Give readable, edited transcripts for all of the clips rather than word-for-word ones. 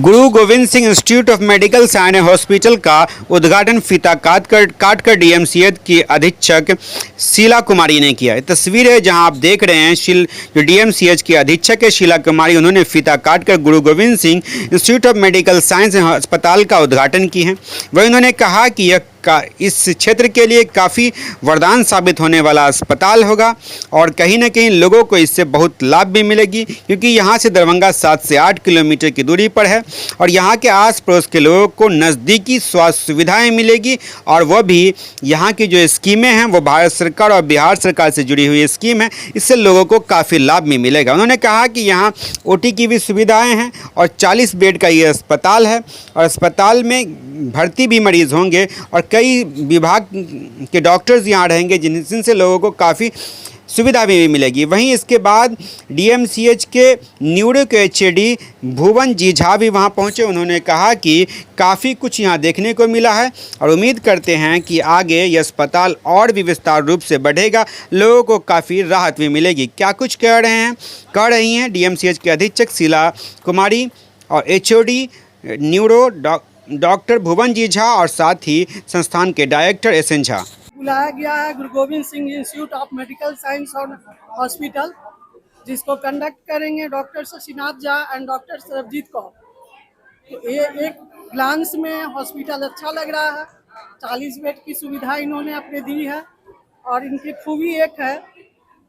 Guru Gobind Singh institute of medical science hospital का उद्घाटन फीता काटकर डीएमसीएच की अधीक्षक शीला कुमारी ने किया। तस्वीर है जहां आप देख रहे हैं जो डीएमसीएच की अधीक्षक है शीला कुमारी, उन्होंने फीता काटकर गुरु Gobind Singh institute of medical science अस्पताल का उद्घाटन की है। वही उन्होंने कहा कि यह इस क्षेत्र के लिए काफ़ी वरदान साबित होने वाला अस्पताल होगा और कहीं ना कहीं लोगों को इससे बहुत लाभ भी मिलेगी, क्योंकि यहाँ से दरभंगा 7 से 8 किलोमीटर की दूरी पर है और यहाँ के आस पड़ोस के लोगों को नज़दीकी स्वास्थ्य सुविधाएं मिलेगी। और वह भी यहाँ की जो स्कीमें हैं वो भारत सरकार और बिहार सरकार से जुड़ी हुई स्कीम है, इससे लोगों को काफ़ी लाभ भी मिलेगा। उन्होंने कहा कि यहाँ ओटी की भी सुविधाएँ हैं और 40 बेड का ये अस्पताल है और अस्पताल में भर्ती भी मरीज़ होंगे और कई विभाग के डॉक्टर्स यहाँ रहेंगे जिनसे लोगों को काफ़ी सुविधा भी मिलेगी। वहीं इसके बाद डीएमसीएच के न्यूरो के एचओडी भुवन जी झा भी वहाँ पहुँचे। उन्होंने कहा कि काफ़ी कुछ यहाँ देखने को मिला है और उम्मीद करते हैं कि आगे ये अस्पताल और भी विस्तार रूप से बढ़ेगा, लोगों को काफ़ी राहत भी मिलेगी। क्या कुछ कह रही हैं डीएमसीएच के अधीक्षक शीला कुमारी और एचओडी न्यूरो डॉक्टर भुवन जी झा और साथ ही संस्थान के डायरेक्टर एसएन झा। बुलाया गया है Guru Gobind Singh institute of medical science और हॉस्पिटल, जिसको कंडक्ट करेंगे doctor Shashinath Jha and doctor Sarabjit Kaur. तो ये एक ग्लांस में हॉस्पिटल अच्छा लग रहा है। 40 बेड की सुविधा इन्होंने अपने दी है और इनकी खूबी एक है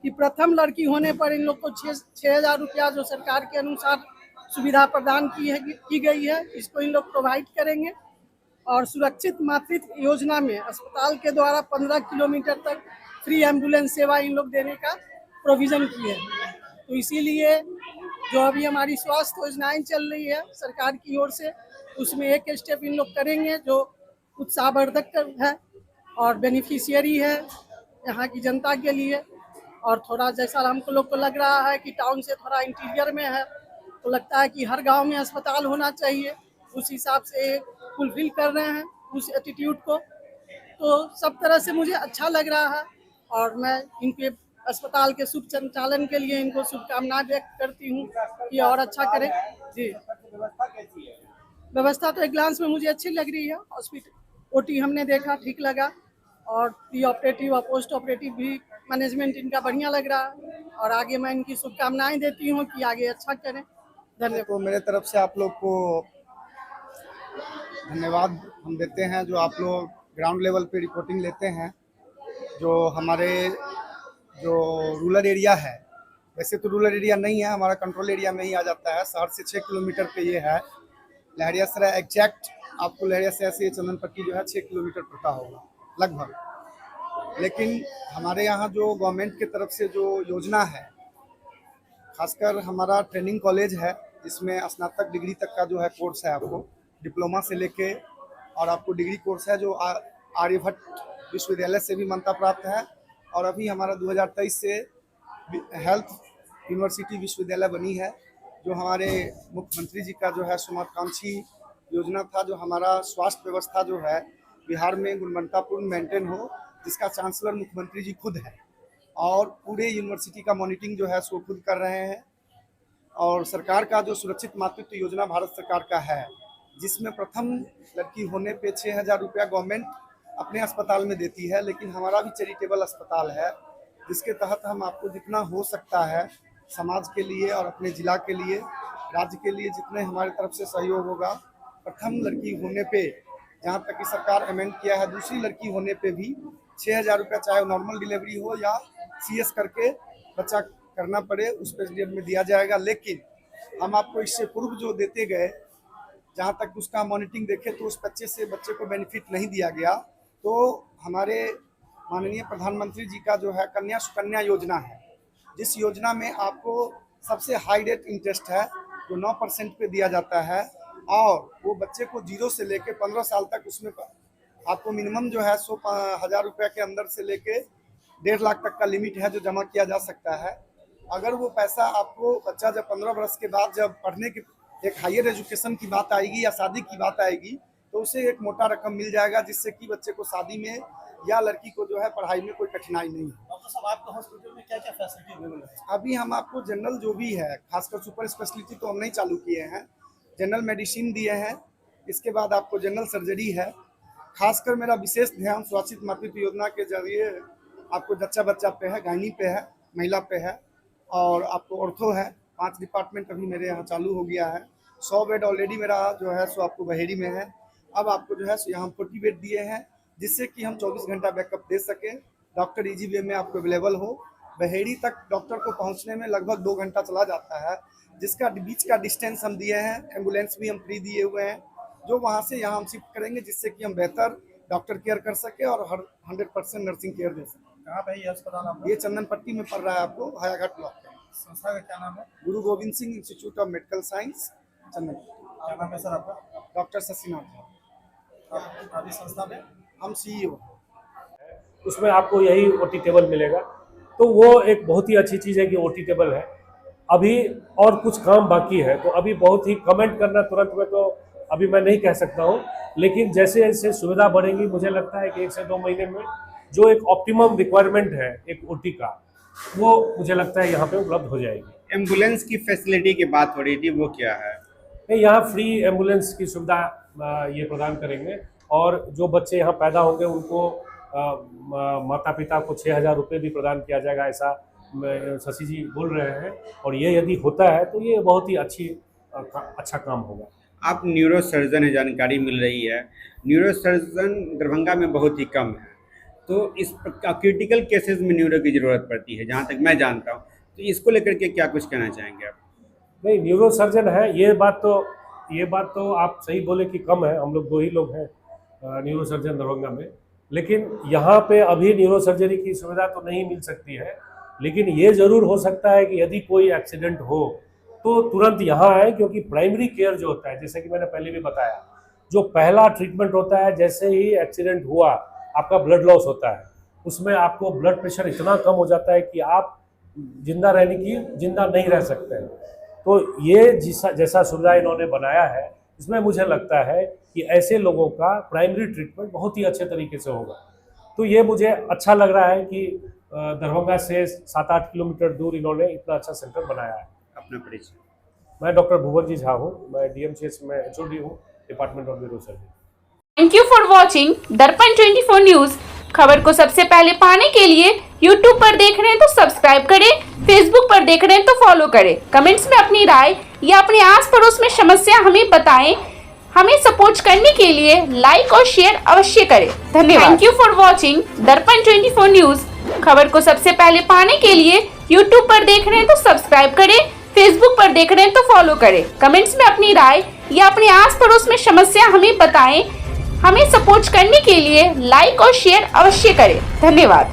कि प्रथम लड़की होने पर इन लोग को 6,000 रुपया जो सरकार के अनुसार सुविधा प्रदान की गई है, इसको इन लोग प्रोवाइड करेंगे। और सुरक्षित मातृत्व योजना में अस्पताल के द्वारा 15 किलोमीटर तक फ्री एम्बुलेंस सेवा इन लोग देने का प्रोविज़न किए हैं। तो इसीलिए जो अभी हमारी स्वास्थ्य योजनाएं चल रही है सरकार की ओर से, उसमें एक स्टेप इन लोग करेंगे जो उत्साहवर्धक है और बेनिफिशियरी है यहाँ की जनता के लिए। और थोड़ा जैसा हमको लोग को लग रहा है कि टाउन से थोड़ा इंटीरियर में है, तो लगता है कि हर गांव में अस्पताल होना चाहिए। उस हिसाब से फुलफिल कर रहे हैं उस एटीट्यूड को। तो सब तरह से मुझे अच्छा लग रहा है और मैं इनके अस्पताल के शुभ संचालन के लिए इनको शुभकामनाएं व्यक्त करती हूँ कि और अच्छा करें। जी, व्यवस्था तो एक ग्लांस में मुझे अच्छी लग रही है। हॉस्पिटल ओटी हमने देखा, ठीक लगा, और प्री ऑपरेटिव और पोस्ट ऑपरेटिव भी मैनेजमेंट इनका बढ़िया लग रहा है और आगे मैं इनकी शुभकामनाएं देती हूँ कि आगे अच्छा करें। धन्यवाद। तो मेरे तरफ से आप लोग को धन्यवाद हम देते हैं जो आप लोग ग्राउंड लेवल पे रिपोर्टिंग लेते हैं। जो हमारे जो रूरल एरिया है, वैसे तो रूरल एरिया नहीं है, हमारा कंट्रोल एरिया में ही आ जाता है। शहर से 6 किलोमीटर पे ये है लहरियासराय। एग्जैक्ट आपको लहरियासराय से चंदन पट्टी जो है 6 किलोमीटर पड़ता होगा लगभग। लेकिन हमारे यहाँ जो गवर्नमेंट की तरफ से जो योजना है, खासकर हमारा ट्रेनिंग कॉलेज है जिसमें स्नातक डिग्री तक का जो है कोर्स है, आपको डिप्लोमा से लेके और आपको डिग्री कोर्स है जो आर्यभट्ट विश्वविद्यालय से भी मान्यता प्राप्त है। और अभी हमारा 2023 से हेल्थ यूनिवर्सिटी विश्वविद्यालय बनी है, जो हमारे मुख्यमंत्री जी का जो है महत्वाकांक्षी योजना था, जो हमारा स्वास्थ्य व्यवस्था जो है बिहार में गुणवत्तापूर्ण मेंटेन हो, जिसका चांसलर मुख्यमंत्री जी खुद है और पूरे यूनिवर्सिटी का मॉनिटरिंग जो है सो खुद कर रहे हैं। और सरकार का जो सुरक्षित मातृत्व योजना भारत सरकार का है, जिसमें प्रथम लड़की होने पे 6,000 रुपया गवर्नमेंट अपने अस्पताल में देती है, लेकिन हमारा भी चैरिटेबल अस्पताल है जिसके तहत हम आपको जितना हो सकता है समाज के लिए और अपने ज़िला के लिए, राज्य के लिए जितने हमारी तरफ से सहयोग होगा, प्रथम लड़की होने पे जहाँ तक कि सरकार अमेंड किया है, दूसरी लड़की होने पे भी 6,000 रुपया, चाहे नॉर्मल डिलीवरी हो या CS करके बच्चा करना पड़े, उस पीरियड में दिया जाएगा। लेकिन हम आपको इससे पूर्व जो देते गए, जहाँ तक उसका मॉनिटरिंग देखे तो उस बच्चे को बेनिफिट नहीं दिया गया। तो हमारे माननीय प्रधानमंत्री जी का जो है कन्या सुकन्या योजना है, जिस योजना में आपको सबसे हाई रेट इंटरेस्ट है जो 9% पे दिया जाता है और वो बच्चे को 0 से लेके 15 साल तक उसमें आपको मिनिमम जो है 100,000 रुपये के अंदर से लेके 1.5 लाख तक का लिमिट है जो जमा किया जा सकता है। अगर वो पैसा आपको बच्चा जब 15 वर्ष के बाद जब पढ़ने की एक हायर एजुकेशन की बात आएगी या शादी की बात आएगी, तो उसे एक मोटा रकम मिल जाएगा, जिससे कि बच्चे को शादी में या लड़की को जो है पढ़ाई में कोई कठिनाई नहीं है। डॉक्टर साहब, आपके हॉस्पिटल में क्या क्या फैसिलिटी अवेलेबल है? अभी हम आपको जनरल जो भी है, खासकर सुपर स्पेशलिटी तो हम नहीं चालू किए हैं, जनरल मेडिसिन दिए हैं, इसके बाद आपको जनरल सर्जरी है। खासकर मेरा विशेष ध्यान सुरक्षित मातृत्व योजना के जरिए आपको जच्चा बच्चा पे है, गायनी पे है, महिला पे है और आपको ऑर्थो है। 5 डिपार्टमेंट अभी मेरे यहाँ चालू हो गया है। 100 बेड ऑलरेडी मेरा जो है सो आपको बहेड़ी में है। अब आपको जो है सो यहाँ 40 बेड दिए हैं, जिससे कि हम 24 घंटा बैकअप दे सकें, डॉक्टर इजी वे में आपको अवेलेबल हो। बहेड़ी तक डॉक्टर को पहुँचने में लगभग 2 घंटा चला जाता है, जिसका बीच का डिस्टेंस हम दिए हैं। एम्बुलेंस भी हम फ्री दिए हुए हैं, जो वहाँ से यहाँ हम शिफ्ट करेंगे, जिससे कि हम बेहतर डॉक्टर केयर कर सके और हर 100% नर्सिंग केयर दे सकें। कहाँ पे ये अस्पताल आपका? ये चंदन पट्टी में पड़ रहा है, आपको हायाघाट ब्लॉक में। संस्था का क्या नाम है? Guru Gobind Singh institute of medical science, Chandan. क्या नाम है सर आपका? डॉक्टर शशिनाथ झा। आप अभी संस्था में? हम CEO। उसमें आपको यही ओटी टेबल मिलेगा, तो वो एक बहुत ही अच्छी चीज़ है कि ओटी टेबल है। अभी और कुछ काम बाकी है, तो अभी बहुत ही कमेंट करना तुरंत में तो अभी मैं नहीं कह सकता हूँ, लेकिन जैसे जैसे सुविधा बढ़ेगी मुझे लगता है कि 1 से 2 महीने में जो एक ऑप्टिमम रिक्वायरमेंट है एक ओटी का, वो मुझे लगता है यहाँ पे उपलब्ध हो जाएगी। एम्बुलेंस की फैसिलिटी की बात हो रही थी, वो क्या है? यहाँ फ्री एम्बुलेंस की सुविधा ये प्रदान करेंगे और जो बच्चे यहाँ पैदा होंगे उनको माता पिता को 6,000 रुपये भी प्रदान किया जाएगा, ऐसा शशि जी बोल रहे हैं। और ये यदि होता है तो ये बहुत ही अच्छा काम होगा। आप न्यूरो सर्जन है, जानकारी मिल रही है, न्यूरो सर्जन दरभंगा में बहुत ही कम है, तो इस क्रिटिकल केसेस में न्यूरो की ज़रूरत पड़ती है, जहाँ तक मैं जानता हूँ। तो इसको लेकर के क्या कुछ कहना चाहेंगे आप? नहीं, न्यूरो सर्जन है, ये बात तो आप सही बोले कि कम है। हम लोग 2 ही लोग हैं न्यूरो सर्जन दरभंगा में, लेकिन यहाँ पे अभी न्यूरो सर्जरी की सुविधा तो नहीं मिल सकती है। लेकिन ये ज़रूर हो सकता है कि यदि कोई एक्सीडेंट हो तो तुरंत यहाँ आए, क्योंकि प्राइमरी केयर जो होता है, जैसे कि मैंने पहले भी बताया, जो पहला ट्रीटमेंट होता है, जैसे ही एक्सीडेंट हुआ आपका ब्लड लॉस होता है, उसमें आपको ब्लड प्रेशर इतना कम हो जाता है कि आप जिंदा नहीं रह सकते हैं। तो ये जैसा सुविधा इन्होंने बनाया है, इसमें मुझे लगता है कि ऐसे लोगों का प्राइमरी ट्रीटमेंट बहुत ही अच्छे तरीके से होगा। तो ये मुझे अच्छा लग रहा है कि दरभंगा से 7-8 किलोमीटर दूर इन्होंने इतना अच्छा सेंटर बनाया है। अपना परिचय? मैं डॉक्टर भुवन जी झा हूँ, मैं DMCH में HOD हूँ, department of neuro surgery. Thank you for watching दर्पण 24 न्यूज। खबर को सबसे पहले पाने के लिए YouTube पर देख रहे हैं तो सब्सक्राइब करें, Facebook पर देख रहे हैं तो फॉलो करें। कमेंट्स में अपनी राय या अपने आस पड़ोस में समस्या हमें बताएं। हमें सपोर्ट करने के लिए लाइक और शेयर अवश्य करें। धन्यवाद। थैंक यू फॉर वॉचिंग दर्पण 24 न्यूज। खबर को सबसे पहले पाने के लिए YouTube पर देख रहे हैं तो सब्सक्राइब करें, Facebook पर देख रहे हैं तो फॉलो करें। कमेंट्स में अपनी राय या अपने आस पड़ोस में समस्या हमें बताएं। हमें सपोर्ट करने के लिए लाइक और शेयर अवश्य करें। धन्यवाद।